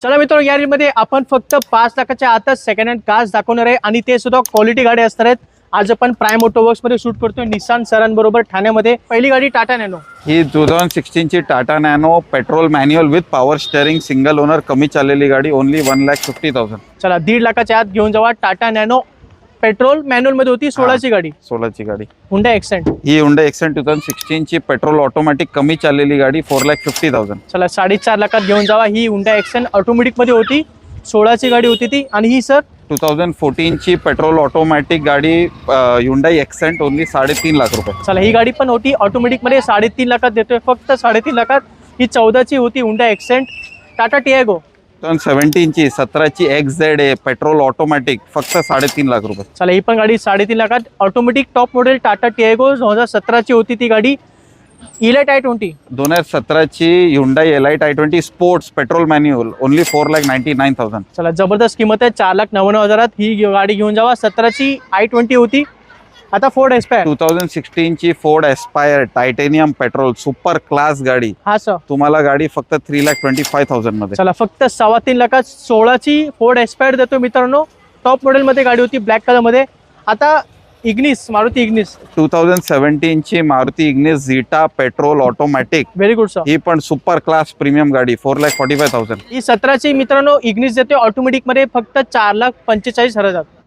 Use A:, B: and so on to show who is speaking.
A: चला मित्रांनो, या रीलमध्ये आपण फक्त 5 लाखाच्या आतच सेकंड हँड कार्स दाखवणार आहे आणि ते सुद्धा क्वालिटी गाडी असणार आहेत. आज आपण प्राइम मोटोवर्क्स मध्ये शूट करतोय निसान सरांबरोबर ठाण्यामध्ये. पहिली गाडी टाटा नॅनो.
B: ही 2016 ची Tata Nano petrol manual with power steering single owner कमी चाललेली गाडी ओनली 1,50,000.
A: चला 1.5 लाखाच्या आत घेऊन जावा. टाटा नॅनो पेट्रोल मॅन्युअल मध्ये होती, 16ची गाडी.
B: 16ची गाडी.
A: हुंडा एक्सेंट.
B: ही हुंडा एक्सेंट 2016 ची पेट्रोल ऑटोमॅटिक कमी चाललेली गाडी 4,50,000.
A: चला 4.5 लाखात घेऊन जावा. ही हुंडा एक्सेंट ऑटोमॅटिक मध्ये होती, 16ची गाडी होती ती. आणि ही सर
B: 2014 ची पेट्रोल ऑटोमॅटिक गाडी हुंडाई एक्सेंट ओनली 3.5 लाख रुपये.
A: चला ही गाडी पण होती ऑटोमॅटिक मध्ये, 3.5 लाखात देतोय, फक्त 3.5 लाखात. ही 14ची होती हुंडा एक्सेंट. टाटा टियागो
B: 2017 ची 17ची XZ पेट्रोल ऑटोमॅटिक फक्त 3.5 लाख रुपये.
A: चला ही पण गाडी 3.5 लाखात automatic top model Tata Tiago 2017ची होती ती गाडी. इलाइट i20
B: 2017ची Hyundai elite i20 sports petrol manual only 4,99,000.
A: चला जबरदस्त किंमत आहे, 4,99,000 ही गाडी घेऊन जावा. 17ची i20 होती. आता फोर्ड एस्पायर
B: 2016 ची Ford Aspire titanium petrol super class गाडी.
A: हा सर
B: तुम्हाला गाडी फक्त 3,25,000 मध्ये.
A: चला फक्त 3.25 लाखात 16ची फोर्ड एस्पायर देतो मित्रांनो. टॉप मॉडेल मध्ये गाडी होती, ब्लॅक कलर मध्ये. आता इग्निस, मारुती इग्निस
B: 2017 ची Maruti Ignis Zeta petrol automatic.
A: Very good sir.
B: ही पण सुपर क्लास प्रीमियम गाडी 4,45,000.
A: ही 17ची मित्रांनो इग्निस देते ऑटोमॅटिक मध्ये फक्त 4,45,000.